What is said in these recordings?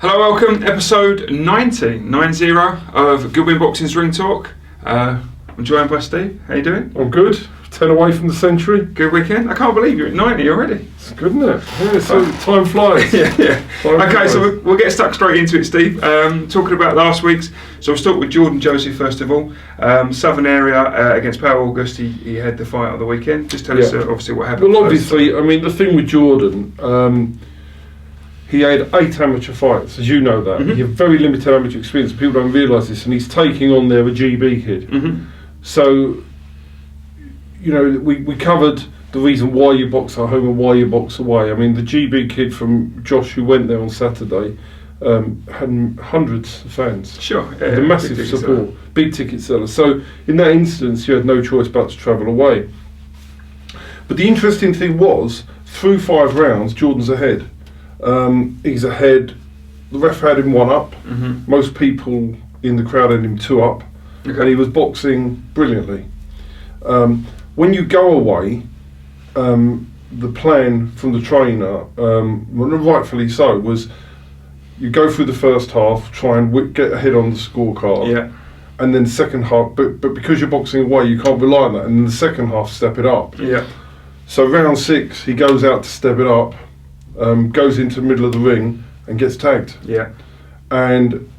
Hello, welcome, episode 90 of Goodwin Boxing's Ring Talk. I'm joined by Steve. How you doing? I'm good. 10 away from the century. Good weekend. I can't believe you're at 90 already. It's good, isn't it? Yeah, so time flies. yeah. Okay, so we'll get stuck straight into it, Steve. Talking about last week's. So we'll start with Jordan Josie first of all. Southern area against Power August. He had the fight on the weekend. Just tell us obviously what happened. Well, obviously, I mean, the thing with Jordan, he had 8 amateur fights, as you know that. Mm-hmm. He had very limited amateur experience. People don't realise this, and he's taking on there a GB kid. Mm-hmm. So, you know, we covered the reason why you box at home and why you box away. I mean, the GB kid from Josh who went there on Saturday had hundreds of fans. Sure. The massive support, big ticket seller. So in that instance, you had no choice but to travel away. But the interesting thing was, through 5 rounds, Jordan's ahead. He's ahead. The ref had him 1 up. Mm-hmm. Most people in the crowd had him 2 up. Okay. And he was boxing brilliantly. When you go away, the plan from the trainer, rightfully so, was you go through the first half, try and get ahead on the scorecard, and then second half. But because you're boxing away, you can't rely on that. And in the second half, step it up. Yeah. So round 6, he goes out to step it up, goes into the middle of the ring and gets tagged. Yeah. And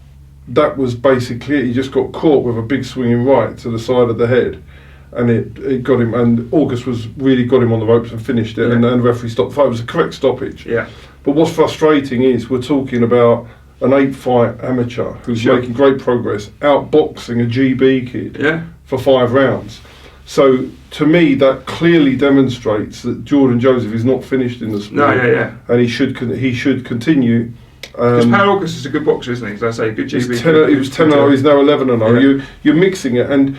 that was basically it. He just got caught with a big swinging right to the side of the head. And it got him, and August was really got him on the ropes and finished it, and the referee stopped the fight. It was a correct stoppage. Yeah. But what's frustrating is we're talking about an 8-fight amateur who's making great progress, outboxing a GB kid for 5 rounds. So to me, that clearly demonstrates that Jordan Joseph is not finished in the sport. And he should continue. Because Power August is a good boxer, isn't he? As I say, good GB. He was 10-0. He's now 11-0. You're mixing it, and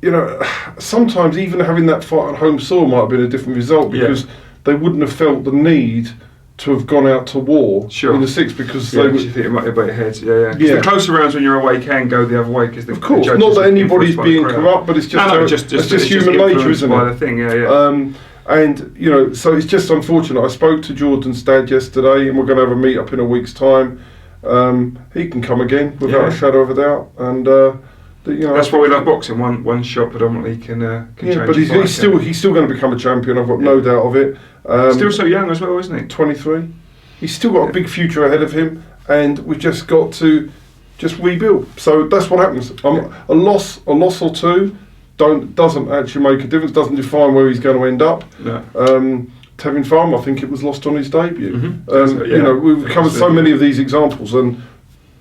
you know, sometimes even having that fight on home soil might have been a different result because they wouldn't have felt the need to have gone out to war in the 6th because they would. You think it might have been heads. The closer rounds when you're away can go the other way because of course, not that anybody's being corrupt, but it's just human nature, isn't it? The thing, and you know, so it's just unfortunate. I spoke to Jordan's dad yesterday, and we're going to have a meet up in a week's time. He can come again without a shadow of a doubt, and. That's why we love boxing. One shot predominantly can change. But he's still going to become a champion. I've got no doubt of it. Still so young as well, isn't he? 23. He's still got a big future ahead of him, and we've just got to rebuild. So that's what happens. A loss or two doesn't actually make a difference. Doesn't define where he's going to end up. No. Tevin Farm, I think it was lost on his debut. Mm-hmm. You know, we've covered so many of these examples, and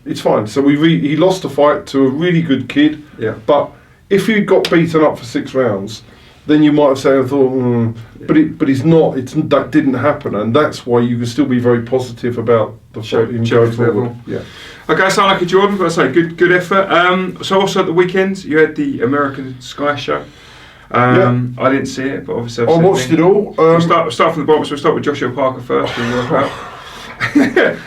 it's fine. So he lost a fight to a really good kid. Yeah. But if he'd got beaten up for 6 rounds, then you might have said, but he's not. That didn't happen, and that's why you can still be very positive about the fight in going forward. Yeah. Okay, sound like a Jordan, but I say good effort. So also at the weekend you had the American Sky show. I didn't see it, but obviously I watched it all. We'll start from the bottom. So we'll start with Joshua Parker first.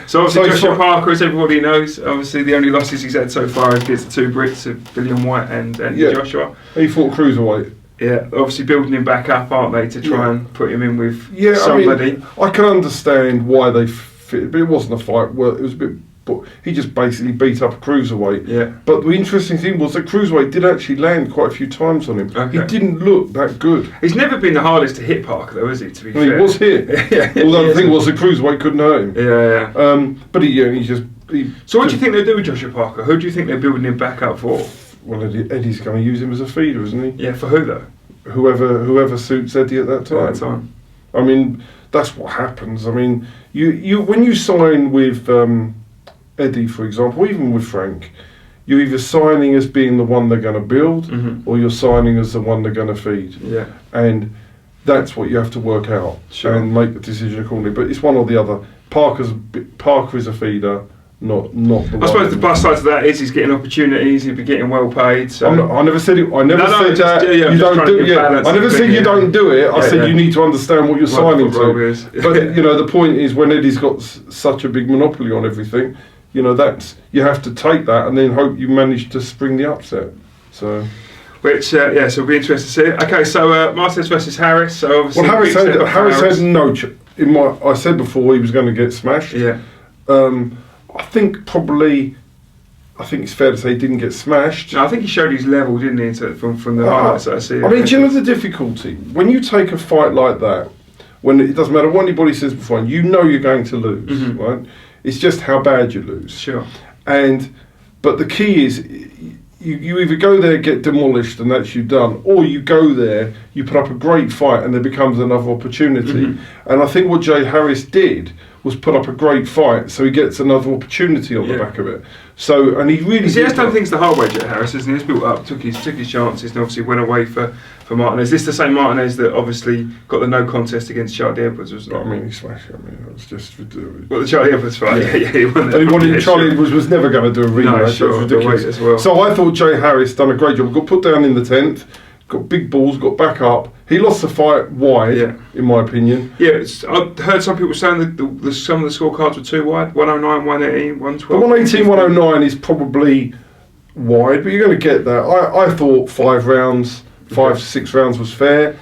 So obviously Joshua Parker, as everybody knows, obviously the only losses he's had so far is against the 2 Brits, William White and Joshua. He fought cruiserweight. Yeah, obviously building him back up, aren't they, to try and put him in with somebody. I mean, I can understand why they fit, but it wasn't a fight. Well, it was a bit. But he just basically beat up a cruiserweight. Yeah. But the interesting thing was that cruiserweight did actually land quite a few times on him. Okay. He didn't look that good. He's never been the hardest to hit Parker, though, is he? To be fair, he was hit. Although the thing was, the cruiserweight couldn't hurt him. But he just. So what do you think they'll do with Joshua Parker? Who do you think they're building him back up for? Well, Eddie's going to use him as a feeder, isn't he? Yeah, for who though? Whoever suits Eddie at that time. At that time. I mean, that's what happens. I mean, you when you sign with Eddie, for example, or even with Frank, you're either signing as being the one they're going to build, or you're signing as the one they're going to feed. Yeah. And that's what you have to work out and make the decision accordingly. But it's one or the other. Parker is a feeder, not the one. I suppose the plus side to that is he's getting opportunities. He'll be getting well paid. So. I never said it. I never said that you don't do it. I never said you don't do it. I said you need to understand what you're signing to. But you know, the point is when Eddie's got such a big monopoly on everything. You know, that's you have to take that and then hope you manage to spring the upset. So, which so it'll be interesting to see. Okay, so Martinez versus Harris. So obviously, Harris had no. I said before he was going to get smashed. Yeah. I think it's fair to say he didn't get smashed. No, I think he showed his level, didn't he, from the highlights that I see. I mean, do you know the difficulty? When you take a fight like that, when it doesn't matter what anybody says before, you know you're going to lose, right? It's just how bad you lose. Sure. But the key is, you either go there, get demolished, and that's you done, or you go there, you put up a great fight, and there becomes another opportunity. And I think what Jay Harris did was put up a great fight, so he gets another opportunity on the back of it. So, and he really he has done things the hard way, Jay Harris, hasn't he? He's built up, took his chances, and obviously went away for Martinez. This the same Martinez that obviously got the no contest against Charlie Edwards, wasn't it? I mean, he smashed it. I mean, it was just ridiculous. Well, the Charlie Edwards fight, yeah, he won that. And he wanted, Charlie Edwards was never going to do a rematch. No, sure, ridiculous. As well. So I thought Jay Harris done a great job. Got put down in the 10th, got big balls, got back up. He lost the fight wide, in my opinion. Yeah, I've heard some people saying that some of the scorecards were too wide. 109, 118, 112. The 118, 109 is probably wide, but you're going to get that. I thought 5 rounds, 5 to 6 rounds was fair.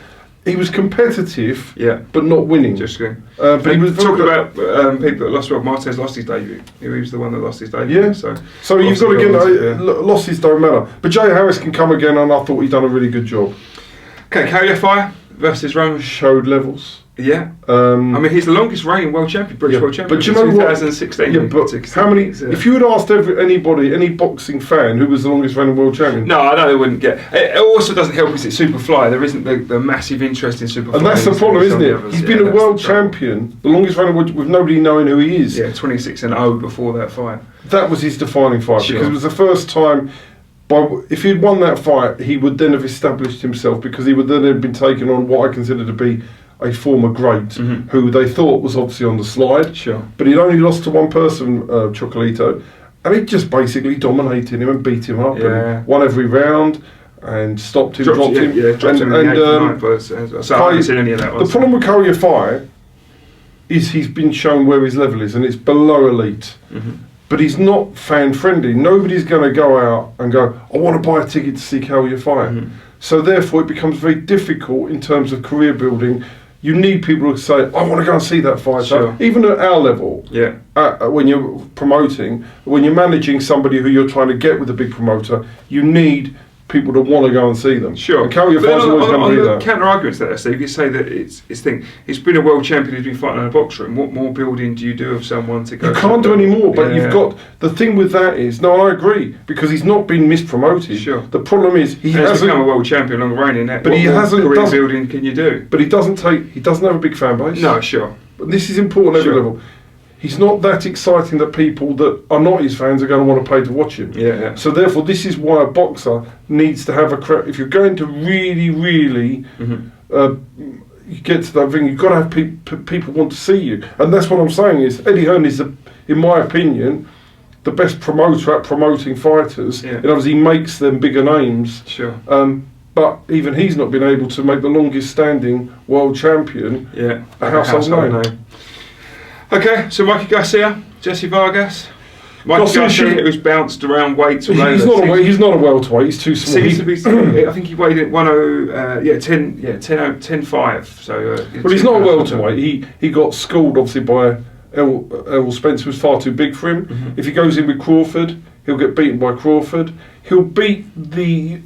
He was competitive, but not winning. Just good. But he was talking about people that lost. Well, Martinez lost his debut. He was the one that lost his debut. Yeah. So you've got to get losses don't matter. But Jay Harris can come again, and I thought he'd done a really good job. Okay, Khalid Yafai versus Ramez. Showed levels. Yeah. I mean, he's the longest reigning world champion, British world champion. But you know 2016. Yeah, but how many? If you had asked any boxing fan who was the longest reigning world champion, no, I know they wouldn't get. It also doesn't help because it's Superfly. There isn't the massive interest in Superfly. And that's the problem, isn't it? He's been a world champion, the longest reigning world, with nobody knowing who he is. Yeah, 26-0 before that fight. That was his defining fight because it was the first time. If he'd won that fight, he would then have established himself because he would then have been taken on what I consider to be a former great who they thought was obviously on the slide. Sure. But he'd only lost to one person, Chocolito, and he just basically dominated him and beat him up and won every round and stopped him, dropped him. Yeah, dropped him in the 8th. So I haven't seen any of that one. The problem with Khalid Yafai is he's been shown where his level is and it's below elite. But he's not fan friendly. Nobody's going to go out and go, I want to buy a ticket to see Khalid Yafai. So therefore it becomes very difficult in terms of career building. You need people who say, I want to go and see that fight. So even at our level, when you're promoting, when you're managing somebody who you're trying to get with a big promoter, you need people to want to go and see them. Sure. And Khalid Yafai's always going to be there. Counter arguments there, Steve. You say that he's been a world champion who's been fighting in a box room. What more building do you do of someone to go? You can't do any more, but you've got the thing with that is I agree because he's not been mispromoted. Sure. The problem is he hasn't become a world champion, long reigning. But he hasn't. Career building can you do? But he doesn't have a big fan base. No, sure. But this is important at every level. He's not that exciting that people that are not his fans are going to want to pay to watch him. Yeah. So therefore, this is why a boxer needs to have a crowd. If you're going to really you get to that thing, you've got to have people want to see you. And that's what I'm saying is Eddie Hearn is, in my opinion, the best promoter at promoting fighters. Yeah. And obviously he makes them bigger names. Sure. But even he's not been able to make the longest standing world champion a household name. Okay, so Mikey Garcia, Jessie Vargas. Mikey Garcia, who's bounced around weights. He's not a welterweight. He's too small. Seems to be. I think he weighed at 10.5. So. Well, he's not a welterweight. He got schooled obviously by Errol Spence, was far too big for him. If he goes in with Crawford, he'll get beaten by Crawford. He'll beat the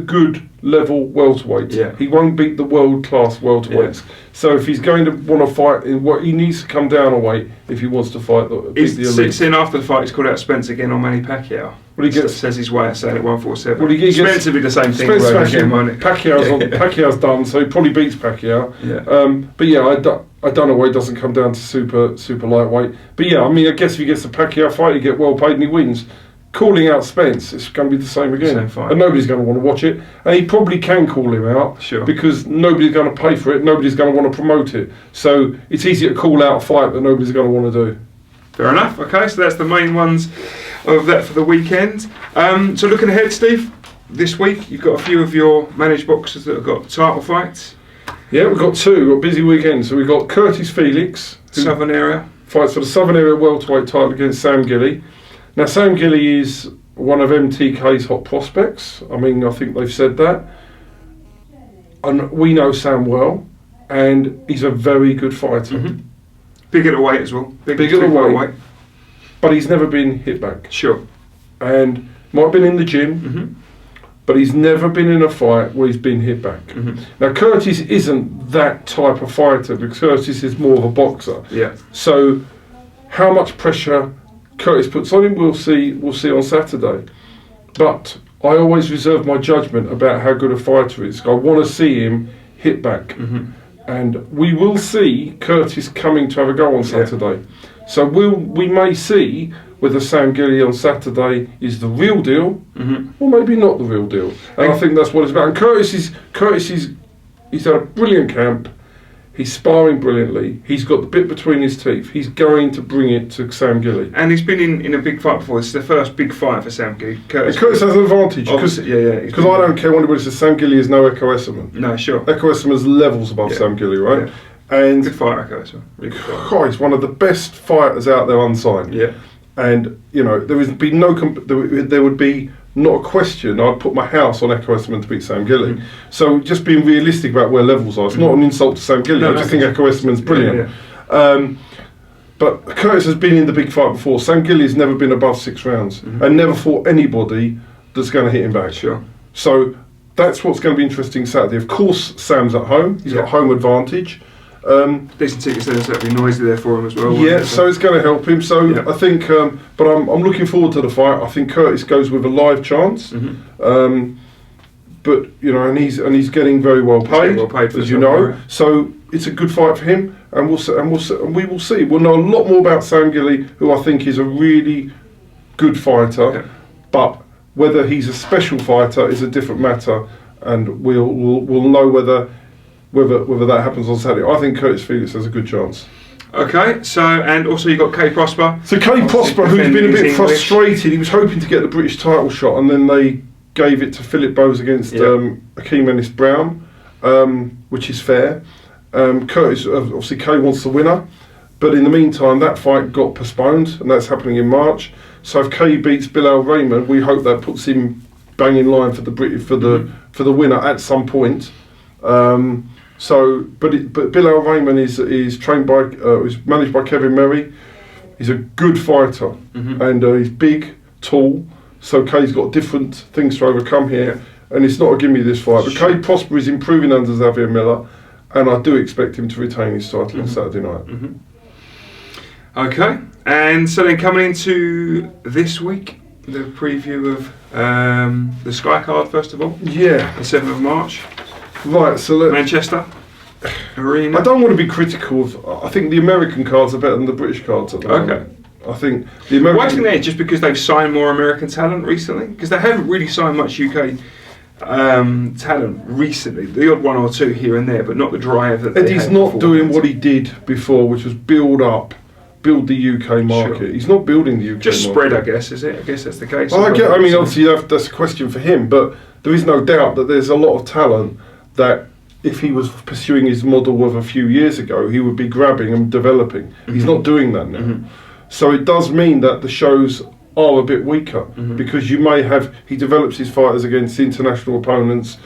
good level welterweights. Yeah. He won't beat the world class welterweights. Yeah. So if he's going to want to fight, he needs to come down a weight if he wants to fight the elite. Soon after the fight, he's called out Spence again on Manny Pacquiao. Well, he says his way of saying at 147. Well, Spence will be the same thing. Pacquiao's done, so he probably beats Pacquiao. Yeah. But yeah, I don't know why he doesn't come down to super lightweight. But yeah, I mean, I guess if he gets a Pacquiao fight, he get well paid and he wins. Calling out Spence, it's going to be the same again. Same fight. And nobody's going to want to watch it. And he probably can call him out because nobody's going to pay for it, nobody's going to want to promote it. So it's easy to call out a fight that nobody's going to want to do. Fair enough. Okay, so that's the main ones of that for the weekend. So looking ahead, Steve, this week you've got a few of your managed boxers that have got title fights. Yeah, we've got two. We've got a busy weekend. So we've got Curtis Felix, Southern area. Fights for the Southern area welterweight title against Sam Gilley. Now, Sam Gilley is one of MTK's hot prospects. I mean, I think they've said that. And we know Sam well, and he's a very good fighter. Big at the weight as well. Big at the weight. but he's never been hit back. Sure. And might have been in the gym, but he's never been in a fight where he's been hit back. Now, Curtis isn't that type of fighter, because Curtis is more of a boxer. Yeah. So, how much pressure Curtis puts on him, we'll see on Saturday. But I always reserve my judgment about how good a fighter is. I want to see him hit back. And we will see Curtis coming to have a go on Saturday. So we may see whether Sam Gilly on Saturday is the real deal, or maybe not the real deal. And I think that's what it's about. And he's had a brilliant camp. He's sparring brilliantly. He's got the bit between his teeth. He's going to bring it to Sam Gilly. And he's been in a big fight before. It's the first big fight for Sam Gilly. Curtis has an advantage. Because I don't care what anybody says, Sam Gilly is no Echo Esserman. No, sure. Echo Esserman's levels above Sam Gilly, right? Yeah. And good fighter, Echo Esserman. Really good fighter. He's one of the best fighters out there unsigned. Yeah. And, there would be there would be not a question. I'd put my house on Echo Esserman to beat Sam Gilly. So just being realistic about where levels are. It's not an insult to Sam Gilly. I just think Echo Esserman's brilliant. But Curtis has been in the big fight before. Sam Gilly's never been above 6 rounds and never fought anybody that's going to hit him back. Sure. So that's what's going to be interesting Saturday. Of course, Sam's at home. He's got home advantage. Decent tickets there, so it'll be noisy there for him as well. So it's going to help him. So I think, but I'm looking forward to the fight. I think Curtis goes with a live chance. But and he's getting very well paid, as you know. Right. So it's a good fight for him, and we will see. We'll know a lot more about Sam Gilly, who I think is a really good fighter. Yeah. But whether he's a special fighter is a different matter, and we'll know whether that happens on Saturday. I think Curtis Felix has a good chance. Okay, so and also you got Kay Prosper. So Kay Prosper, who's been a bit frustrated, he was hoping to get the British title shot, and then they gave it to Philip Bowes against Akeem Ennis-Brown, which is fair. Curtis, obviously Kay wants the winner, but in the meantime that fight got postponed, and that's happening in March. So if Kay beats Bilal Raymond, we hope that puts him bang in line for the winner at some point. But Bilal Raymond is trained by, is managed by Kevin Merry. He's a good fighter, and he's big, tall. So Kay's got different things to overcome here, and it's not a gimme this fight. But Kay Prosper is improving under Xavier Miller, and I do expect him to retain his title on Saturday night. Okay, and so then coming into this week, the preview of the Sky card first of all. Yeah, the 7th of March. Right, so Manchester Arena. I don't want to be critical of. I think the American cards are better than the British cards at the moment. I think the American. Why do you think that? Just because they've signed more American talent recently? Because they haven't really signed much UK talent recently. The odd one or two here and there, but not the drive that. And he's not doing what he did before, which was build the UK market. Sure. He's not building the UK just market. spread, I guess, is it? I guess that's the case. Well, obviously that's a question for him, but there is no doubt that there's a lot of talent that if he was pursuing his model of a few years ago, he would be grabbing and developing. He's not doing that now. So it does mean that the shows are a bit weaker, because he develops his fighters against international opponents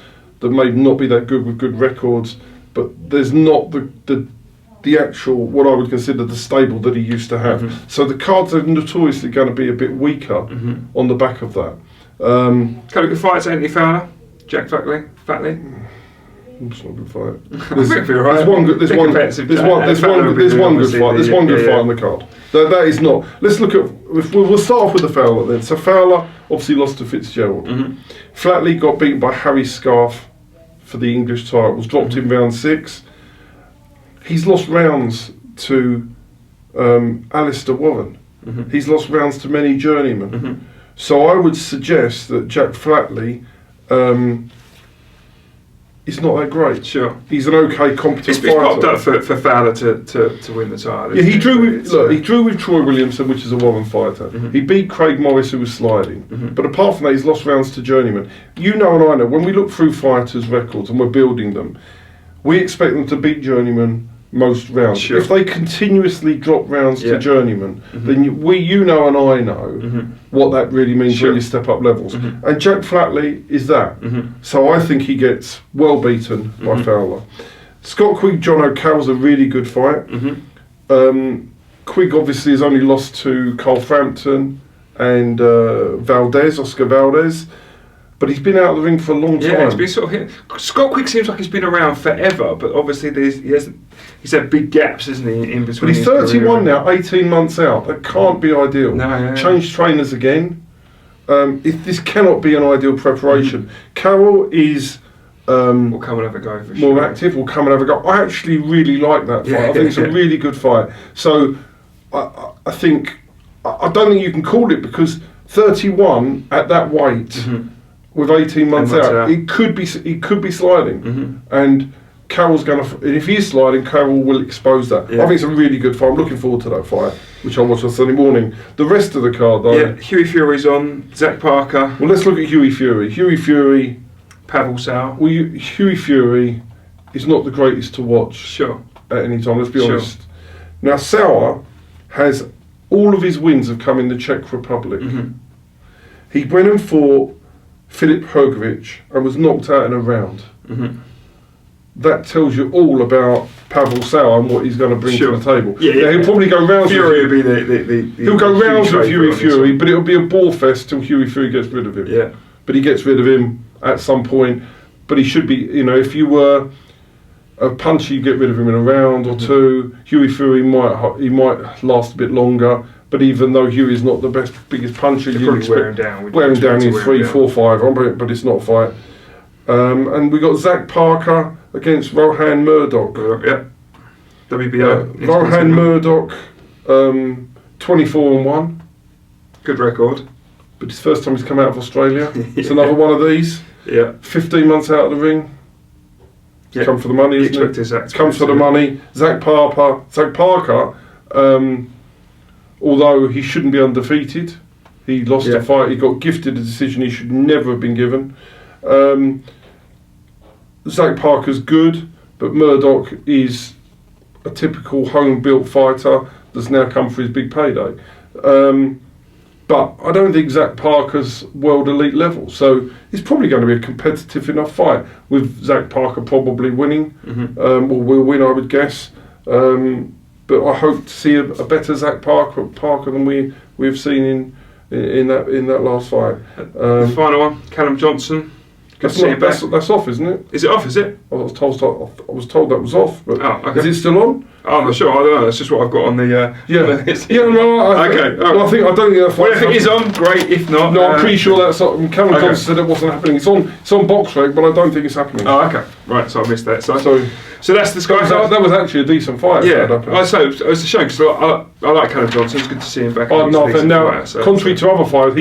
that may not be that good with good records, but there's not the actual, what I would consider the stable that he used to have. So the cards are notoriously going to be a bit weaker on the back of that. Couple of good fights, Anthony Fowler, Jack Flatley. It's not a good fight. There's one good fight on the card. That is not. Let's look at. We'll start off with the Fowler then. So Fowler obviously lost to Fitzgerald. Flatley got beaten by Harry Scarf for the English title. Was dropped in round 6. He's lost rounds to Alistair Warren. He's lost rounds to many journeymen. So I would suggest that Jack Flatley is not that great. Sure. He's an okay, competent fighter. It's popped up for Fowler to win the title. Yeah, he drew with Troy Williamson, which is a Warren fighter. He beat Craig Morris, who was sliding. But apart from that, he's lost rounds to journeymen. You know and I know, when we look through fighters' records and we're building them, we expect them to beat journeymen most rounds. Sure. If they continuously drop rounds to journeymen, then you know and I know what that really means when you step up levels. And Jack Flatley is that. So I think he gets well beaten by Fowler. Scott Quigg, Jono Carroll's a really good fight. Quigg obviously has only lost to Cole Frampton and Oscar Valdez, but he's been out of the ring for a long time. Yeah, he's been sort of hit. Scott Quigg seems like he's been around forever, but obviously he's had big gaps, isn't he, in between. But he's 31 now, 18 months out. That can't be ideal. No, Change trainers again. This cannot be an ideal preparation. Carroll is we'll come and have a go for more sure. active. We'll come and have a go. I actually really like that fight. I think it's a really good fight. So I think I don't think you can call it, because 31 at that weight with 18 months out, it could be sliding, and Carroll's going to. If he is sliding, Carroll will expose that. I think it's a really good fight. I'm looking forward to that fight, which I'll watch on Sunday morning. The rest of the card, though. Yeah, Hughie Fury's on. Zach Parker. Well, let's look at Hughie Fury. Hughie Fury. Pavel Sauer. Well, Hughie Fury is not the greatest to watch. Sure. At any time. Let's be honest. Now, Sauer has all of his wins have come in the Czech Republic. He went and fought Filip Hrgovic and was knocked out in a round. That tells you all about Pavel Sauer and what he's going to bring to the table. He'll probably go rounds. Fury will be the he'll go rounds with Hughie Fury, but it'll be a ball fest till Hughie Fury gets rid of him. Yeah. But he gets rid of him at some point. But he should be, if you were a puncher, you get rid of him in a round or two. Hughie Fury might last a bit longer. But even though Hughie's not the biggest puncher, you probably wear him down. Wear him down in 3, 4, 5. But it's not a fight. And we got Zach Parker against Rohan Murdoch. WBO. Rohan Murdoch, 24-1. Good record. But it's the first time he's come out of Australia. It's another one of these. 15 months out of the ring. Come for the money, isn't it? Comes for the money. Zach Parker, although he shouldn't be undefeated, he lost a fight. He got gifted a decision he should never have been given. Zach Parker's good, but Murdoch is a typical home-built fighter that's now come for his big payday. But I don't think Zach Parker's world elite level, so it's probably going to be a competitive enough fight, with Zach Parker probably winning, or will win, I would guess. But I hope to see a better Zach Parker than we've seen in that last fight. The final one, Callum Johnson. That's off, isn't it? Is it off? Is it? I was told that was off, but okay. Is it still on? I'm not sure. I don't know. That's just what I've got on the. Okay. I don't think that fight. Well, if it is on, great. If not, no, I'm pretty sure that's. Callum Johnson said it wasn't happening. It's on box rec, but I don't think it's happening. Oh, okay. Right. So I missed that. So that's the Sky. That was actually a decent fight. I say it was a shame, because I like Callum Johnson. It's good to see him back. Now, contrary to other fighters,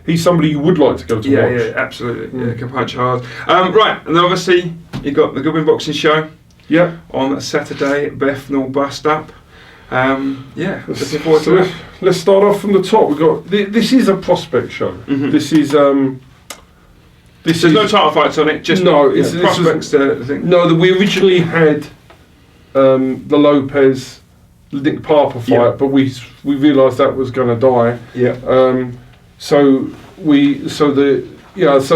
he's somebody you would like to go to watch. Yeah, absolutely. Yeah, can punch hard. Right, and then obviously you got the Goodwin Boxing Show. Yeah. On Saturday, BETHNAL Bust Up. Looking forward to it. Let's start off from the top. We got this is a prospect show. This is There's no title fights on it. Just prospects. We originally had the Lopez Nick Parker fight, but we realised that was going to die. So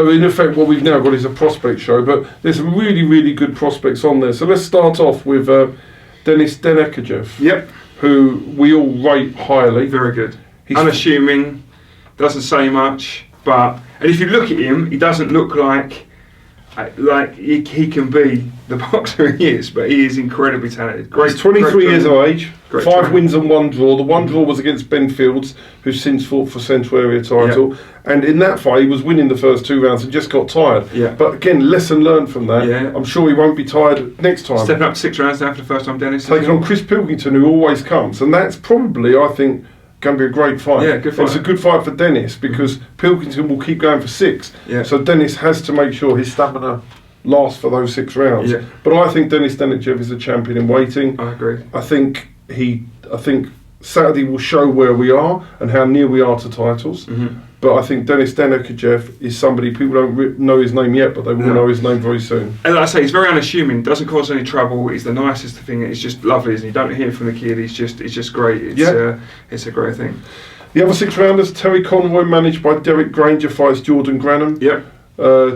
in effect, what we've now got is a prospect show, but there's some really, really good prospects on there. So let's start off with Denis Dekikajev, who we all rate highly. Very good. He's unassuming, doesn't say much, and if you look at him, he doesn't look like he can be the boxer he is, but he is incredibly talented. He's 23 years of age, 5 wins and 1 draw. The 1 draw was against Ben Fields, who's since fought for Central Area title. And in that fight, he was winning the first 2 rounds and just got tired. But again, lesson learned from that. I'm sure he won't be tired next time. Stepping up 6 rounds now for the first time, Denis. Taking on Chris Pilkington, who always comes. And that's probably, I think, going to be a great fight. Good fight. It's a good fight for Denis, because Pilkington will keep going for 6. So Denis has to make sure his stamina lasts for those 6 rounds. But I think Denis Dekikajev is a champion in waiting. I agree. I think Saturday will show where we are and how near we are to titles. But I think Denis Dekikajev is somebody, people don't know his name yet, but they will know his name very soon. And like I say, he's very unassuming, doesn't cause any trouble. He's the nicest thing. It's just lovely, isn't he? You don't hear from the kid. It's just great. It's a great thing. The other 6 rounders: Terry Conroy, managed by Derek Granger, fights Jordan Granham.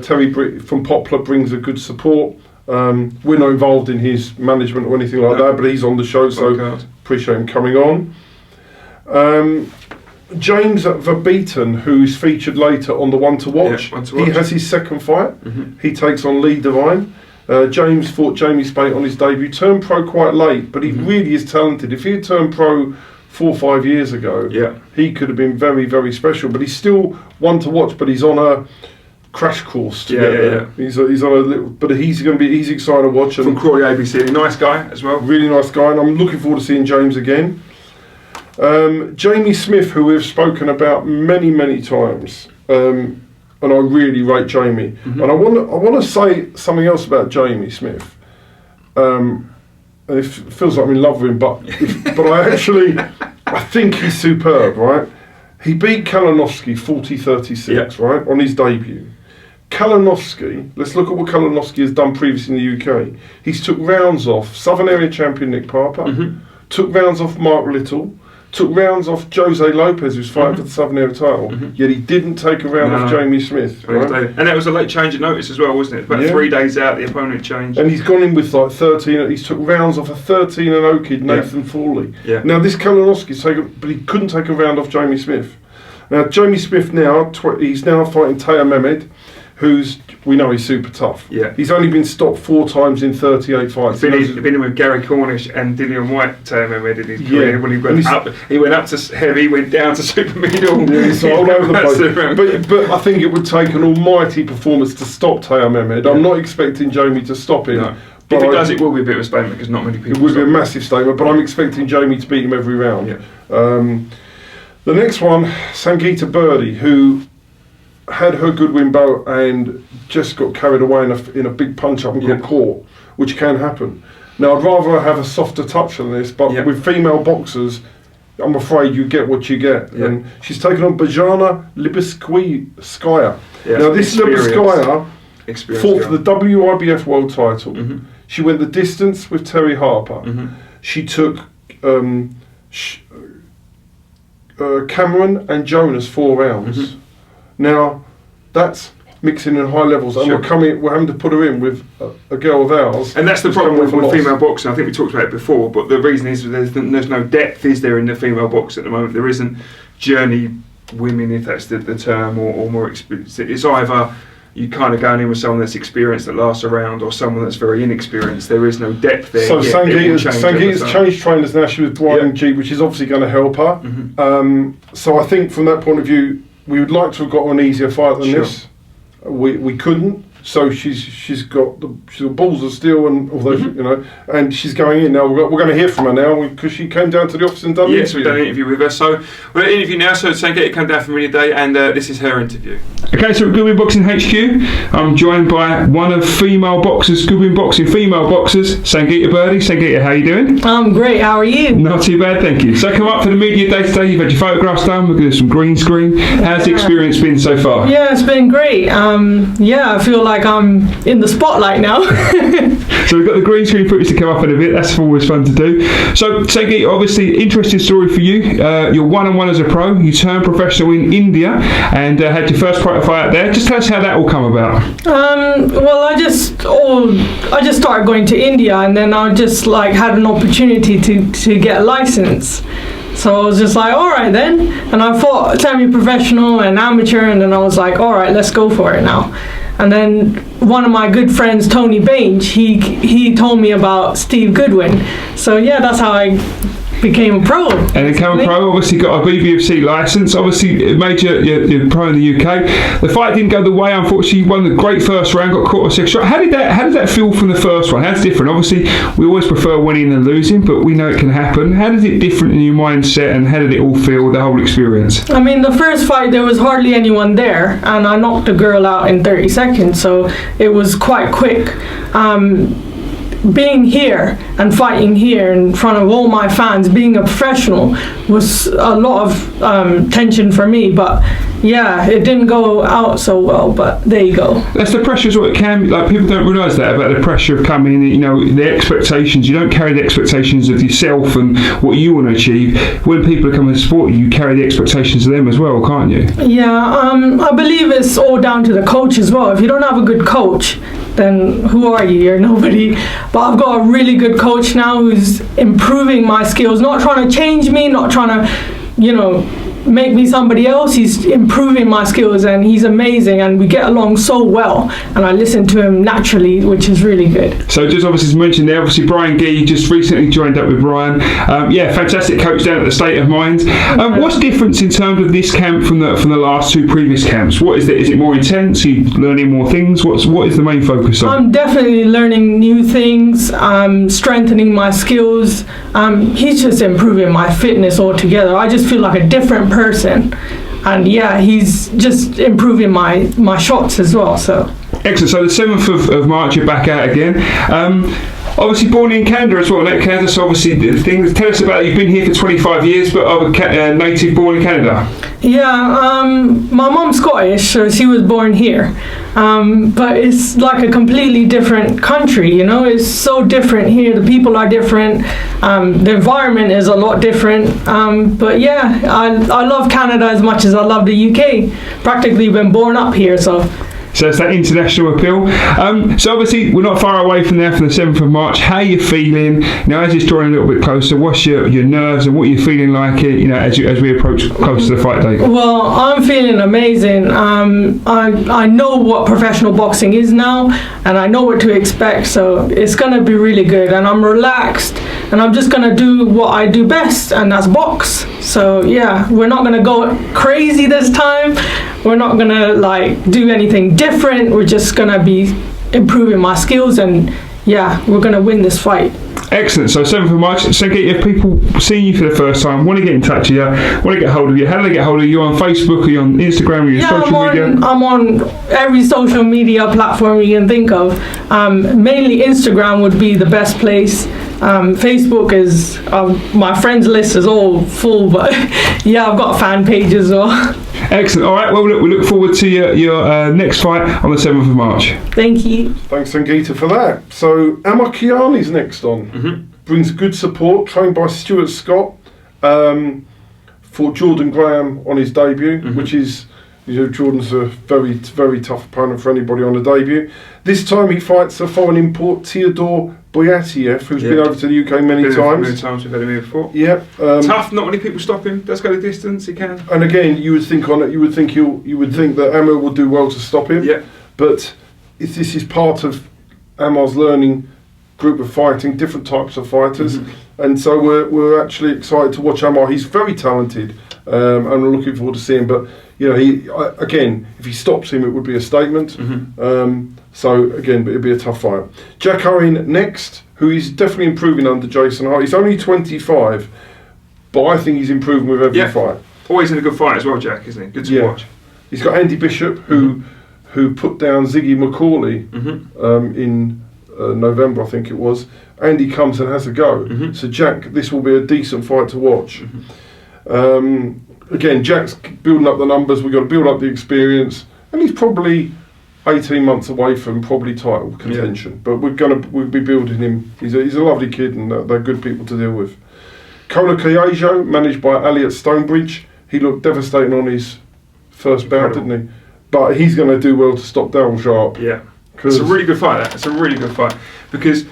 Terry from Poplar brings a good support. We're not involved in his management or anything like that, but he's on the show, so appreciate him coming on. James Verbeeten, who's featured later on the One to Watch, he has his second fight. He takes on Lee Devine. James fought Jamie Spate on his debut, turned pro quite late, but he really is talented. If he had turned pro 4 or 5 years ago, he could have been very, very special. But he's still one to watch, but he's on a crash course to get there. He's on a little, but he's exciting to watch. From Crawley ABC, nice guy as well. Really nice guy, and I'm looking forward to seeing James again. Jamie Smith, who we've spoken about many, many times, and I really rate Jamie. And I want to say something else about Jamie Smith. And it feels like I'm in love with him, but I think he's superb, right? He beat Kalinowski 40-36, right, on his debut. Kalinowski, let's look at what Kalinowski has done previously in the UK. He's took rounds off Southern Area champion Nick Parker, took rounds off Mark Little, took rounds off Jose Lopez, who's fighting for the Southern Area title, yet he didn't take a round off Jamie Smith. Right? And that was a late change of notice as well, wasn't it? About 3 days out, the opponent changed. And he's gone in with like 13, he's took rounds off a 13-0 kid, Nathan Fawley. Now this Kalinowski's taken, but he couldn't take a round off Jamie Smith. Now Jamie Smith now, he's now fighting Taya Mehmed, who's, we know he's super tough. He's only been stopped 4 times in 38 fights. He's been in with Gary Cornish and Dillian White, Taya Mehmed, in his career. When he went up to heavy, went down to super middle. He's all over the place. But I think it would take an almighty performance to stop Taya Mehmed. I'm not expecting Jamie to stop him. No. If it does, it will be a bit of a statement because not many people. It would be a massive statement, but I'm expecting Jamie to beat him every round. The next one, Sangeeta Birdi, who had her good win bout and just got carried away in a big punch up and got caught, which can happen. Now I'd rather have a softer touch on this, but with female boxers, I'm afraid you get what you get. And she's taken on Bojana Libeskaya. Now this Libeskaya fought for the WIBF world title. She went the distance with Terry Harper. She took Cameron and Jonas 4 rounds. Now, that's mixing in high levels, and we're having to put her in with a girl of ours. And that's the problem with female boxing. I think we talked about it before, but the reason is there's no depth, is there, in the female box at the moment? There isn't journey women, if that's the term, or more experienced. It's either you kind of going in with someone that's experienced that lasts around, or someone that's very inexperienced. There is no depth there. So Sangeeta's changed trainers now. She was Brian G, which is obviously going to help her. So I think from that point of view, we would like to have got an easier fight than this. We couldn't. So she's got the balls of steel and all those, you know, and she's going in now. We're going to hear from her now because she came down to the office and done an interview. Yes, we've done an interview with her. So we're at an interview now. So Sangeeta came down from Mini Day, and this is her interview. Okay, so at Goodwin Boxing HQ, I'm joined by one of female boxers, Goodwin Boxing female boxers, Sangeeta Birdi. Sangeeta, how are you doing? I'm great. How are you? Not too bad, thank you. So come up for the media day today. You've had your photographs done. We're going to do some green screen. How's the experience been so far? Yeah, it's been great. I feel like I'm in the spotlight now. So we've got the green screen footage to come up in a bit. That's always fun to do. So Sangeeta, obviously interesting story for you. You're 1-on-1 as a pro. You turned professional in India and had your first fight out there. Just tell us how that all come about. Well, I just started going to India, and then I just had an opportunity to get a license. So I was just like, all right then. And I fought semi-professional and amateur, and then I was like, all right, let's go for it now. And then one of my good friends, Tony Bainge, he told me about Steve Goodwin. So yeah, that's how I became a pro. And became a pro, obviously got a BBFC licence, obviously made you pro in the UK. The fight didn't go the way, unfortunately. You won the great first round, got caught a second shot. How did that feel from the first one? How's it different? Obviously, we always prefer winning than losing, but we know it can happen. How did it different in your mindset, and how did it all feel, the whole experience? I mean, the first fight, there was hardly anyone there, and I knocked the girl out in 30 seconds, so it was quite quick. Being here and fighting here in front of all my fans, being a professional, was a lot of tension for me, but yeah, it didn't go out so well, but there you go. That's the pressure, is what it can be. Like, people don't realise that about the pressure of coming in, you know, the expectations. You don't carry the expectations of yourself and what you want to achieve. When people are coming to support you, you carry the expectations of them as well, can't you? Yeah, I believe it's all down to the coach as well. If you don't have a good coach, then who are you? You're nobody. But I've got a really good coach now who's improving my skills, not trying to change me, not trying to make me somebody else. He's improving my skills, and he's amazing, and we get along so well, and I listen to him naturally, which is really good. So just obviously to mention there, obviously Brian Gee just recently joined up with Brian. Fantastic coach down at the State of Mind. What's the difference in terms of this camp from the last two previous camps? What is it? Is it more intense? Are you learning more things? What is the main focus on? I'm definitely learning new things, strengthening my skills. He's just improving my fitness altogether. I just feel like a different person, and he's just improving my shots as well. So excellent. So the 7th of March you're back out again. Obviously born in Canada as well, not Canada. So obviously tell us about it. You've been here for 25 years, but are a native born in Canada. Yeah, my mom's Scottish, so she was born here. But it's like a completely different country, It's so different here. The people are different. The environment is a lot different. But yeah, I love Canada as much as I love the UK. Practically been born up here, so it's that international appeal. So obviously we're not far away from there, from the 7th of March. How are you feeling now as it's drawing a little bit closer? What's your nerves and what you're feeling like as we approach close to the fight date? Well, I'm feeling amazing. I know what professional boxing is now, and I know what to expect, so it's going to be really good, and I'm relaxed, and I'm just going to do what I do best, and that's box. So yeah, we're not going to go crazy this time. We're not going to do anything different. We're just going to be improving my skills, and we're going to win this fight. Excellent. So 7th of March, Sangeeta, if people seeing you for the first time, want to get in touch with you, want to get hold of you, how do they get hold of you? On Facebook, or you on Instagram, or your social media? I'm on every social media platform you can think of. Mainly Instagram would be the best place. Facebook is, my friends list is all full, but I've got fan pages as well. Excellent. All right, well, we look forward to your next fight on the 7th of March. Thank you. Thanks, Sangeeta, for that. So, Amar Kayani's next on. Brings good support, trained by Stuart Scott, for Jordan Graham on his debut, which is, Jordan's a very, very tough opponent for anybody on a debut. This time he fights a foreign import, Theodore Boyatiev, who's been over to the UK many times. Many times we've had him here before. Yeah, tough. Not many people stop him. Does go the distance. He can. And again, you would think that Amar would do well to stop him. Yeah. But this is part of Amar's learning group of fighting, different types of fighters, and so we're actually excited to watch Amar. He's very talented, and we're looking forward to seeing. But if he stops him, it would be a statement. So again, it'd be a tough fight. Jack Owen next, who is definitely improving under Jason Hart. He's only 25, but I think he's improving with every fight. Always in a good fight as well, Jack, isn't he? Good to watch. He's got Andy Bishop, who put down Ziggy McCauley in November, I think it was. Andy comes and has a go. So Jack, this will be a decent fight to watch. Again, Jack's building up the numbers. We've got to build up the experience, and he's probably 18 months away from probably title contention. But we'll be building him. He's a lovely kid, and they're good people to deal with. Kola Koyejo, managed by Elliot Stonebridge. He looked devastating on his first bout, didn't he? But he's going to do well to stop Daryl Sharp. Yeah, it's a really good fight. It's a really good fight because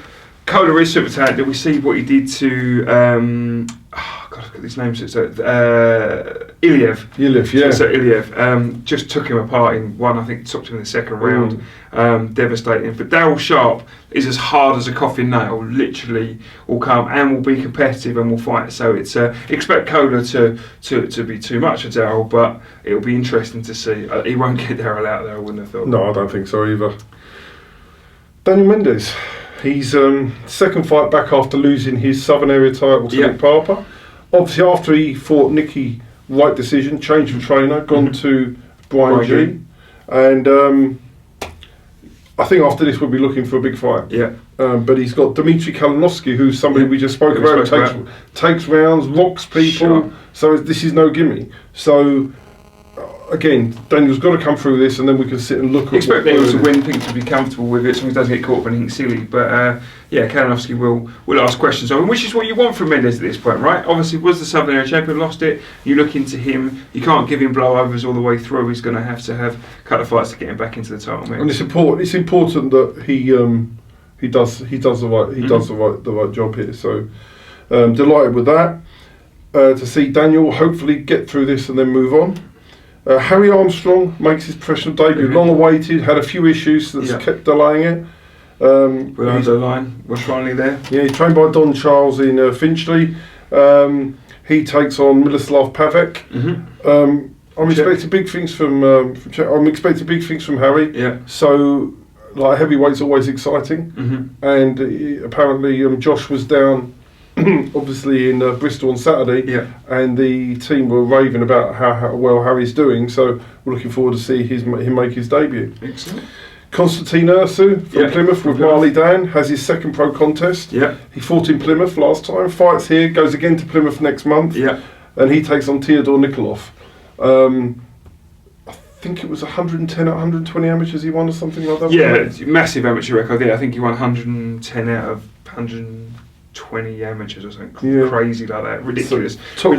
Kola is super talented. We see what he did to I've got these names. It's Iliev. So Iliev just took him apart in one. I think stopped him in the second round. Devastating. But Daryl Sharp is as hard as a coffin nail. Literally, will come and will be competitive and will fight. So it's expect Kola to be too much for Daryl, but it'll be interesting to see. He won't get Daryl out there. I wouldn't have thought. No, I don't think so either. Daniel Mendes. He's second fight back after losing his Southern Area title to Nick Parker. Obviously, after he fought Nicky, right decision, changed of trainer, gone to Brian G. And I think after this we'll be looking for a big fight. Yeah. But he's got Dmitry Kalinowski, who's somebody we just spoke about, who takes rounds, rocks people. So this is no gimme. So again, Daniel's got to come through this, and then we can sit and look. Expect Daniel to win, think to be comfortable with it, so he doesn't get caught up in anything silly. But Kalinowski will ask questions of him, which is what you want from Mendes at this point, right? Obviously, was the Southern Area champion, lost it. You look into him. You can't give him blowovers all the way through. He's going to have a couple of fights to get him back into the title mix. And it's important that he does the right job here. So delighted with that. to see Daniel hopefully get through this and then move on. Harry Armstrong makes his professional debut, long awaited, had a few issues that's kept delaying it. We're underline, we're finally there. Yeah, he's trained by Don Charles in Finchley. He takes on Miloslav Pavek. I'm expecting big things from I'm expecting big things from Harry. Yeah. So, like, heavyweight's always exciting. And apparently Josh was down, obviously, in Bristol on Saturday. Yeah. And the team were raving about how well Harry's doing. So we're looking forward to see him make his debut. Excellent. Constantin Ursu from Plymouth with Marley Dan has his second pro contest. Yeah. He fought in Plymouth last time, fights here, goes again to Plymouth next month. Yeah. And he takes on Theodore Nikolov. I think it was 110 out of 120 amateurs he won or something like that. Yeah, massive amateur record there. I think he won 110 out of 120 amateurs or something crazy like that. Ridiculous. So,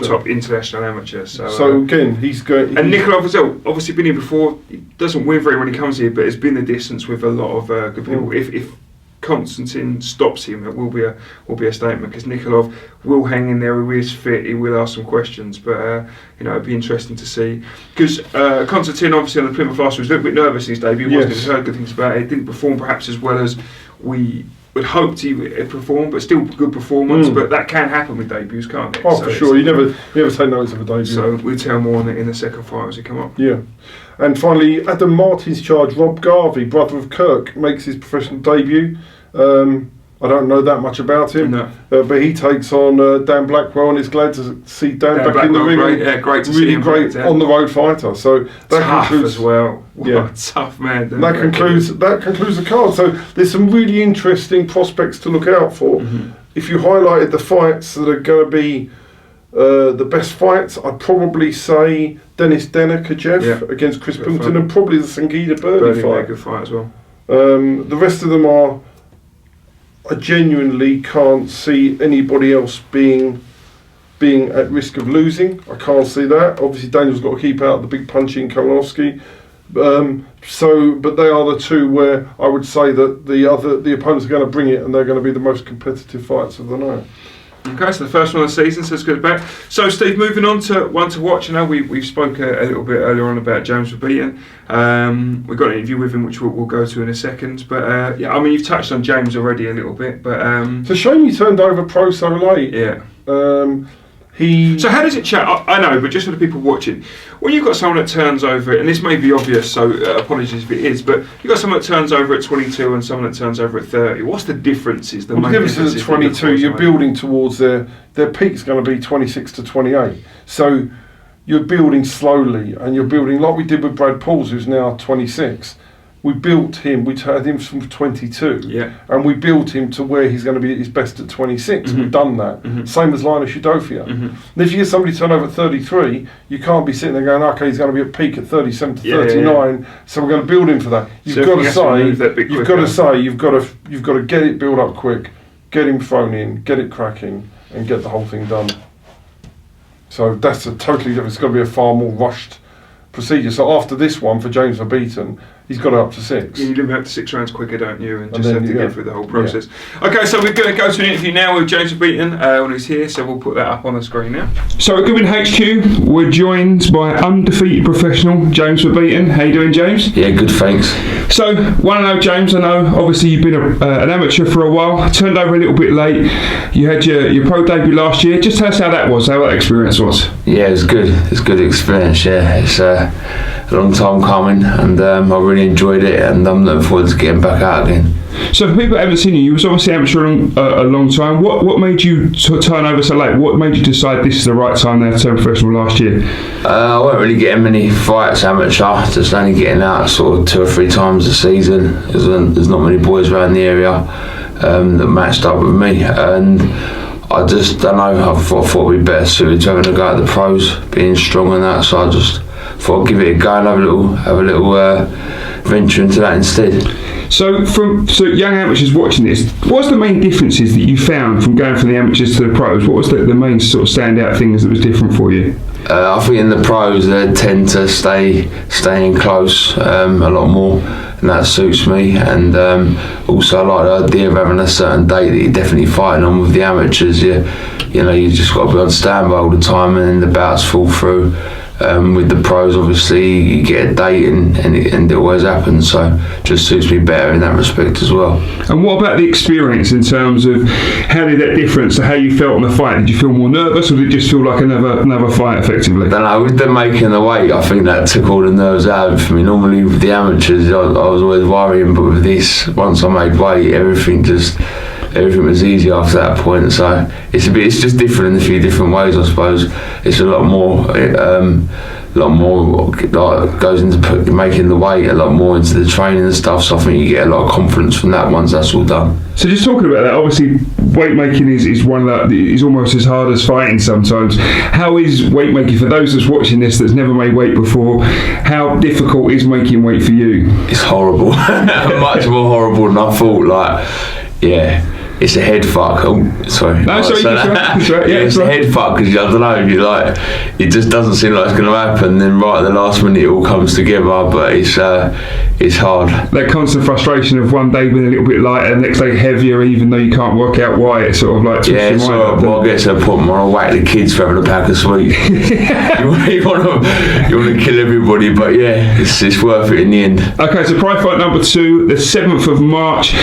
top international amateur. So again, he's going. And Nikolov as well, obviously been here before. He doesn't win very when he comes here, but has been the distance with a lot of good people. If Constantin stops him, it will be a statement, because Nikolov will hang in there. He is fit. He will ask some questions, but it'd be interesting to see, because Constantin obviously on the Plymouth last was a little bit nervous in his debut. Wasn't he? Heard good things about it. Didn't perform perhaps as well as we would hoped he would perform, but still good performance. But that can happen with debuts, can't it? Oh, so for sure. You never take notice of a debut. So we'll tell more on it in the second fight as he come up. Yeah. And finally, Adam Martin's charge, Rob Garvey, brother of Kirk, makes his professional debut. I don't know that much about him, but he takes on Dan Blackwell, and it's glad to see Dan back Blackwell in the ring. Great to really see him. Great on the road fighter. So that tough concludes as well. Tough man. That concludes the card. So there's some really interesting prospects to look out for. If you highlighted the fights that are going to be the best fights, I'd probably say Denis Dekikajev against Chris Pilkington, and probably the Sangeeta Birdi fight. Good fight as well. The rest of them are. I genuinely can't see anybody else being at risk of losing. I can't see that. Obviously, Daniel's got to keep out the big punching Kowalski. But they are the two where I would say that the opponents are going to bring it, and they're going to be the most competitive fights of the night. Okay, so the first one of the season, so it's good back. So Steve, moving on to one to watch. I know we've spoke a little bit earlier on about James Verbeeten. We've got an interview with him, which we'll go to in a second. But you've touched on James already a little bit. But it's a shame he turned over pro so late. Yeah. So how does it change? I know, but just for the people watching, when you've got someone that turns over, and this may be obvious, so apologies if it is, but you've got someone that turns over at 22 and someone that turns over at 30. What's the differences? The difference is at 22, you're building towards their peak's going to be 26 to 28. So you're building slowly, and you're building like we did with Brad Pauls, who's now 26. We built him, we had him from 22, and we built him to where he's going to be at his best at 26. We've done that. Same as Linus Udofia. And if you get somebody turn over at 33, you can't be sitting there going, okay, he's going to be at peak at 37 to 39, so we're going to build him for that. You've got to get it built up quick, get him thrown in, get it cracking, and get the whole thing done. So that's a totally different, it's going to be a far more rushed procedure. So after this one for James Verbeeten, he's got it up to 6. Yeah, you live up to 6 rounds quicker, don't you? And just have to get through the whole process. Okay, so we're going to go to an interview now with James Verbeeten when he's here, so we'll put that up on the screen now. So at Goodwin HQ, we're joined by undefeated professional James Verbeeten. How you doing, James? Yeah, good, thanks. So, want to know, James, I know obviously you've been an amateur for a while, turned over a little bit late. You had your pro debut last year. Just tell us how that was, how that experience was. Yeah, it was good. It's a good experience, yeah. It's a long time coming, and I really enjoyed it, and I'm looking forward to getting back out again. So for people that haven't seen you was obviously amateur a long time. What made you turn over so late? What made you decide this is the right time now to turn professional last year? I wasn't really getting many fights amateur, just only getting out sort of 2 or 3 times a season. There's not many boys around the area that matched up with me, and I just don't know, I thought it'd be better suited to having a go at the pros, being strong and that, so I just thought I'd give it a go and have a little venture into that instead. So young amateurs watching this, what's the main differences that you found from going from the amateurs to the pros? What was the main sort of standout things that was different for you? I think in the pros they tend to stay in close a lot more. that suits me. And also I like the idea of having a certain date that you're definitely fighting on. With the amateurs, you know, you just got to be on standby all the time, and then the bouts fall through. With the pros, obviously, you get a date and it always happens, so just suits me better in that respect as well. And what about the experience in terms of how did that difference to how you felt on the fight? Did you feel more nervous, or did it just feel like another fight effectively? I don't know, with them making the weight, I think that took all the nerves out of it for me. Normally with the amateurs, I was always worrying, but with this, once I made weight, everything was easy after that point. So it's just different in a few different ways, I suppose. It's a lot more like, goes into making the weight, a lot more into the training and stuff. So I think you get a lot of confidence from that once that's all done. So just talking about that, obviously weight making is one that is almost as hard as fighting sometimes. How is weight making for those that's watching this that's never made weight before? How difficult is making weight for you? It's horrible, much more horrible than I thought. Like, yeah. It's a head fuck. Oh, sorry. No, sorry. That's right. Yeah, it's a head fuck because I don't know. You like, it just doesn't seem like it's going to happen. Then right at the last minute, it all comes together. But it's hard. That constant frustration of one day being a little bit lighter, next day heavier, even though you can't work out why. It's sort of like it's sort of. Well, I get to a point where I whack the kids for having a pack of sweets. you want to kill everybody, but yeah, it's worth it in the end. Okay, so Pride Fight number 2, the 7th of March.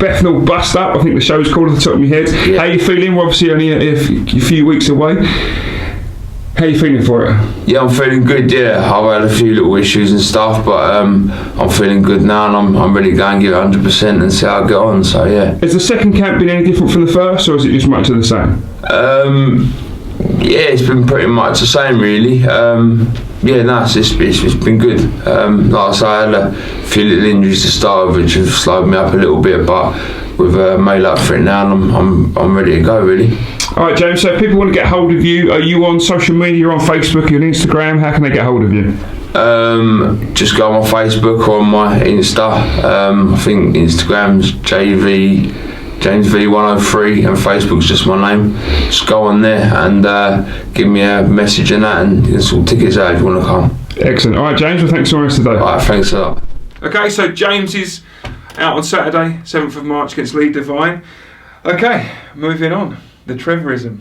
BETHNAL Bust Up, I think the show's called, off the top of my head. Yeah. How are you feeling? We're obviously only a few weeks away. How are you feeling for it? Yeah, I'm feeling good, yeah. I've had a few little issues and stuff, but I'm feeling good now, and I'm ready to go and give it 100% and see how I get on, so yeah. Has the second camp been any different from the first, or is it just much of the same? Yeah, it's been pretty much the same, really. Yeah, no, it's been good. Like I say, I had a few little injuries to start with, which have slowed me up a little bit, but we've made up for it now, and I'm ready to go, really. All right, James, so if people want to get hold of you, are you on social media, on Facebook, on Instagram? How can they get hold of you? Just go on my Facebook or on my Insta. I think Instagram's James V103 and Facebook's just my name. Just go on there and give me a message and that, and get some tickets out if you want to come. Excellent. All right, James, well, thanks so much today. All right, thanks a lot. Okay, so James is out on Saturday, 7th of March against Lee Devine. Okay, moving on. The Trevorism.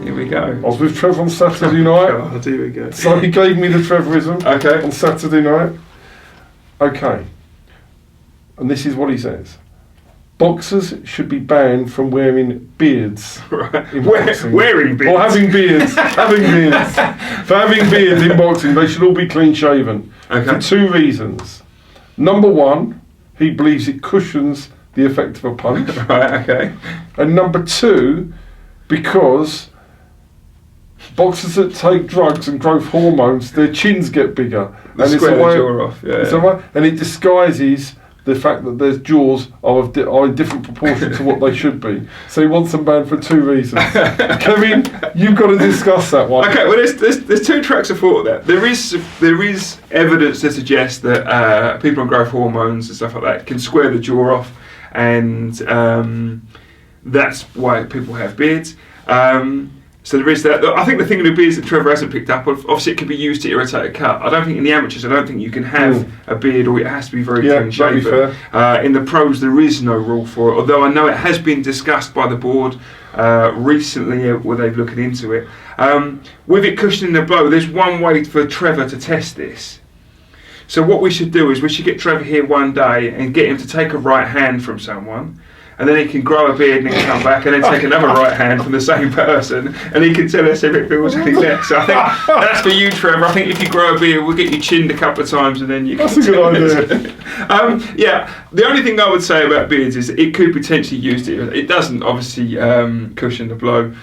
Here we go. I was with Trevor on Saturday night. God, here we go. So he gave me the Trevorism on Saturday night. Okay. And this is what he says. Boxers should be banned from wearing beards. Right. In boxing. Wearing beards? Or having beards. having beards. For having beards in boxing, they should all be clean shaven. Okay. For 2 reasons. Number 1, he believes it cushions the effect of a punch. Right, okay. And number 2, because boxers that take drugs and growth hormones, their chins get bigger. And it's a way, jaw off. Yeah, yeah. And it disguises the fact that their jaws are in different proportion to what they should be. So he wants them banned for 2 reasons. Kevin, you've got to discuss that one. Okay, well, there's 2 tracks of thought there. There is evidence to suggest that people on growth hormones and stuff like that can square the jaw off, and that's why people have beards. So there is that. I think the thing with the beards that Trevor hasn't picked up, obviously it can be used to irritate a cut. I don't think in the amateurs, you can have a beard, or it has to be very clean shaven. In the pros, there is no rule for it, although I know it has been discussed by the board recently where they've looked into it. With it cushioning the blow, there's one way for Trevor to test this. So what we should do is we should get Trevor here one day and get him to take a right hand from someone, and then he can grow a beard and then come back and then take another right hand from the same person, and he can tell us if it feels any less. So I think that's for you, Trevor. I think if you grow a beard, we'll get you chinned a couple of times, and then you can. That's a good idea. Yeah, the only thing I would say about beards is it could potentially use it. It doesn't obviously cushion the blow.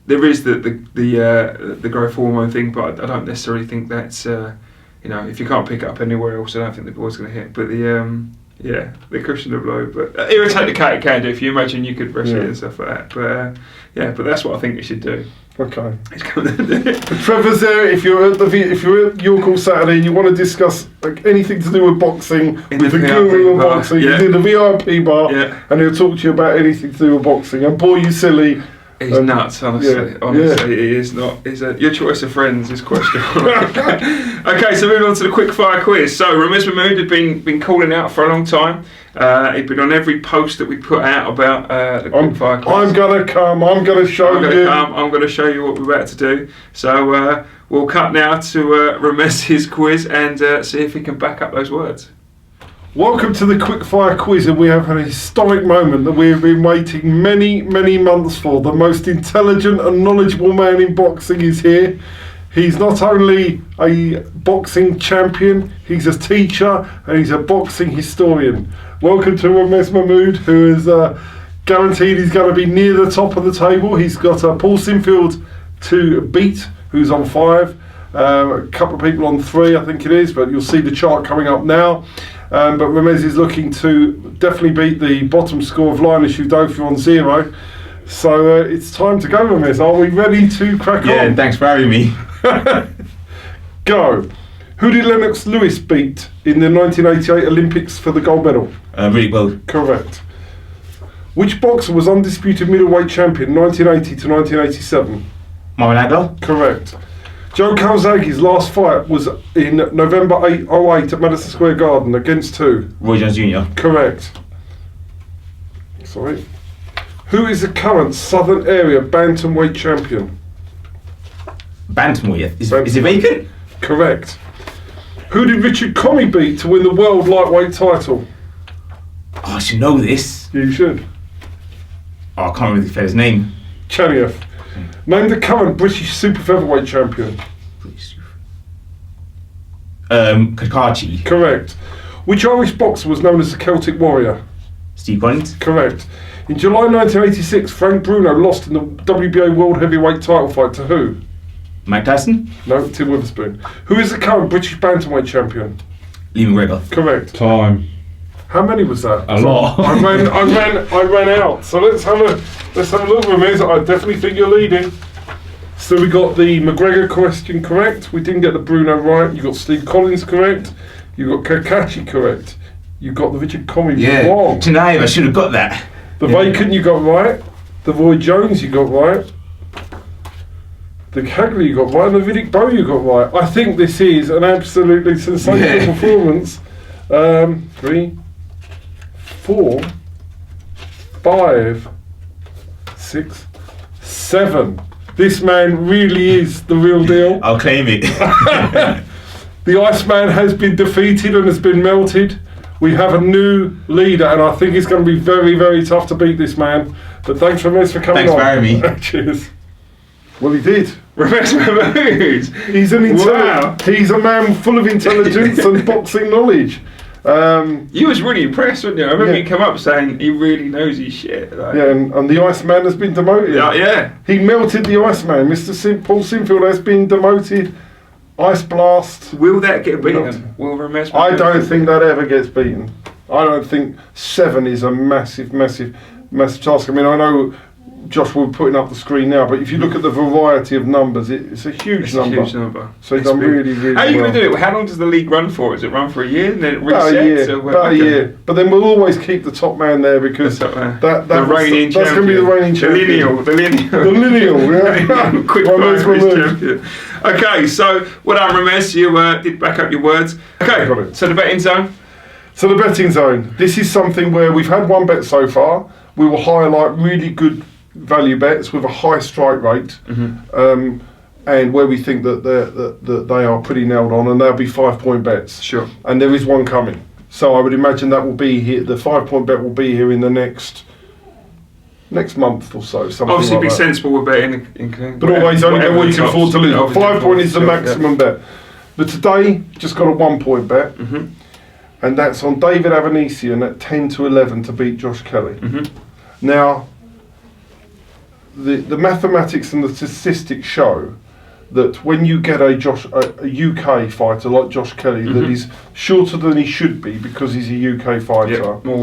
There is the growth hormone thing, but I don't necessarily think that's if you can't pick it up anywhere else, I don't think the ball's going to hit. But the cushion the blow, but irritate the cat it can do. If you imagine you could brush it and stuff like that, but Yeah, but that's what I think you should do. Okay. He's coming to do it. Trevor's there. If you're at York on Saturday and you want to discuss anything to do with boxing, with the guru of boxing, he's in the VIP bar, and he'll talk to you about anything to do with boxing and bore you silly. He's nuts, honestly. He is not. Your choice of friends is questionable. Okay, so moving on to the quickfire quiz. So Ramez Mahmood had been calling out for a long time. He'd been on every post that we put out about the quickfire quiz. I'm gonna come. I'm gonna show you. I'm gonna show you what we're about to do. So we'll cut now to Ramez's quiz and see if he can back up those words. Welcome to the Quickfire Quiz, and we have an historic moment that we have been waiting many, many months for. The most intelligent and knowledgeable man in boxing is here. He's not only a boxing champion, he's a teacher and he's a boxing historian. Welcome to Ramez Mahmood, who is guaranteed he's going to be near the top of the table. He's got Paul Sinfield to beat, who's on 5. A couple of people on 3, I think it is, but you'll see the chart coming up now. But Ramez is looking to definitely beat the bottom score of Linus Udoka on 0. So it's time to go, Ramez. Are we ready to crack on? Yeah, thanks for having me. Go. Who did Lennox Lewis beat in the 1988 Olympics for the gold medal? Really well. Correct. Which boxer was undisputed middleweight champion 1980 to 1987? Marwanagla? Correct. Joe Calzaghe's last fight was in November 08 at Madison Square Garden against who? Roy Jones Jr. Correct. Sorry. Who is the current Southern Area Bantamweight champion? Bantamweight? Is it vacant? Correct. Who did Richard Comey beat to win the world lightweight title? Oh, I should know this. You should. Oh, I can't remember the fella's name. Chaniev. Name the current British super featherweight champion. Kakachi. Correct. Which Irish boxer was known as the Celtic Warrior? Steve Collins. Correct. In July 1986, Frank Bruno lost in the WBA World Heavyweight title fight to who? Mike Tyson. No, Tim Witherspoon. Who is the current British bantamweight champion? Lee McGregor. Correct. Time. How many was that? A lot. I ran out. So let's have a look, Ramez. I definitely think you're leading. So we got the McGregor question correct. We didn't get the Bruno right. You got Steve Collins correct. You got Kakachi correct. You got the Richard Comey wrong. Tonight I should have got that. The vacant you got right. The Roy Jones you got right. The Hagley you got right. And the Riddick Bowe you got right. I think this is an absolutely sensational performance. 3, 4, 5, 6, 7. This man really is the real deal. I'll claim it. The Iceman has been defeated and has been melted. We have a new leader, and I think it's going to be very, very tough to beat this man. But thanks, Ramez, for coming on. Thanks for having me. Cheers. Well, he did. Ramez Mahmood. He's He's a man full of intelligence and boxing knowledge. You was really impressed, weren't you? I remember you come up saying he really knows his shit. Like. Yeah, and the Iceman has been demoted. Yeah. He melted the Iceman. Paul Sinfield has been demoted. Ice Blast. Will that get beaten? Will Ramez? I don't think that ever gets beaten. I don't think 7 is a massive task. I mean, I know Josh will be putting up the screen now, but if you look at the variety of numbers, it's a huge number. So he's done really, really well. How are you going to do it? How long does the league run for? Does it run for a year and then it resets? About a year. But then we'll always keep the top man there because that's going to be the reigning champion. The lineal, yeah. Quickfire champion. Okay, so well done, Ramez. You did back up your words. Okay, so the betting zone. So the betting zone. This is something where we've had one bet so far. We will highlight really good value bets with a high strike rate, and where we think that they are pretty nailed on, and they'll be 5-point bets. Sure. And there is one coming. So I would imagine that will be here. The 5-point bet will be here in the next month or so. Obviously, like be that. sensible with betting, but always only get what you can afford to lose. 5 point is the maximum bet. But today, just got a 1-point bet, and that's on David Avanesian at 10 to 11 to beat Josh Kelly. Now, the mathematics and the statistics show that when you get a UK fighter like Josh Kelly that is shorter than he should be because he's a UK fighter, more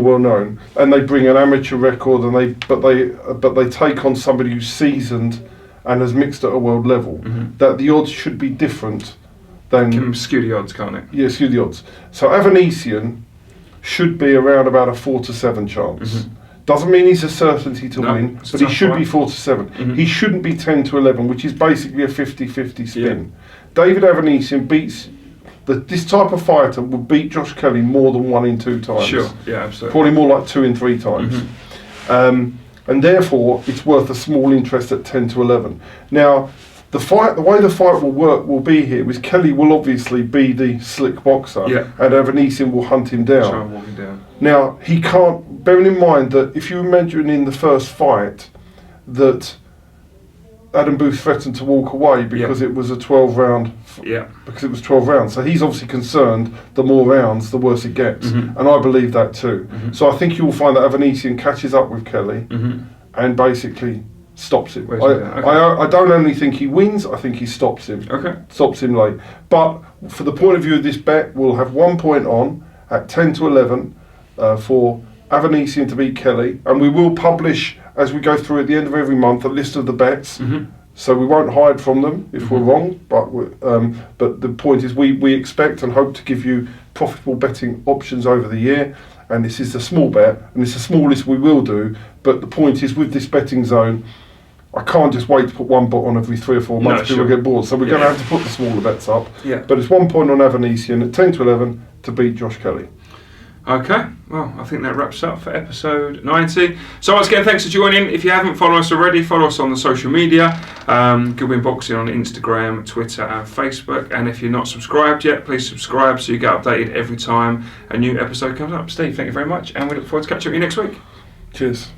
well known, and they bring an amateur record, and they take on somebody who's seasoned and has mixed at a world level, that the odds should be different than... Can skew the odds, can't it? Yeah, skew the odds. So Avanesian should be around about a 4 to 7 chance. Doesn't mean he's a certainty to win, but he should be 4 to 7. He shouldn't be 10 to 11, which is basically a 50-50 spin. David Avanesian beats... this type of fighter will beat Josh Kelly more than 1 in 2 times. Sure, yeah, absolutely. Probably more like 2 in 3 times. And therefore, it's worth a small interest at 10 to 11. Now, the way the fight will work will be here is Kelly will obviously be the slick boxer, and Avanesian will hunt him down. Try and walk him down. Now, he can't, bearing in mind that if you imagine in the first fight that Adam Booth threatened to walk away because it was a 12 round, because it was 12 rounds. So he's obviously concerned the more rounds, the worse it gets. And I believe that too. So I think you will find that Avanesian catches up with Kelly and basically stops him. I don't only think he wins, I think he stops him. Stops him late. But for the point of view of this bet, we'll have 1 point on at 10 to 11 for Avanesian to beat Kelly, and we will publish as we go through at the end of every month a list of the bets. So we won't hide from them if we're wrong, but the point is we expect and hope to give you profitable betting options over the year, and this is a small bet, and it's the smallest we will do, but the point is with this betting zone, I can't just wait to put 1 bet on every 3 or 4 months. People get bored, so we're going to have to put the smaller bets up. But it's 1 point on Avanesian at 10 to 11 to beat Josh Kelly. Okay, well, I think that wraps up for episode 90. So once again, thanks for joining. If you haven't followed us already, follow us on the social media. Goodwin Boxing on Instagram, Twitter and Facebook. And if you're not subscribed yet, please subscribe so you get updated every time a new episode comes up. Steve, thank you very much, and we look forward to catching up with you next week. Cheers.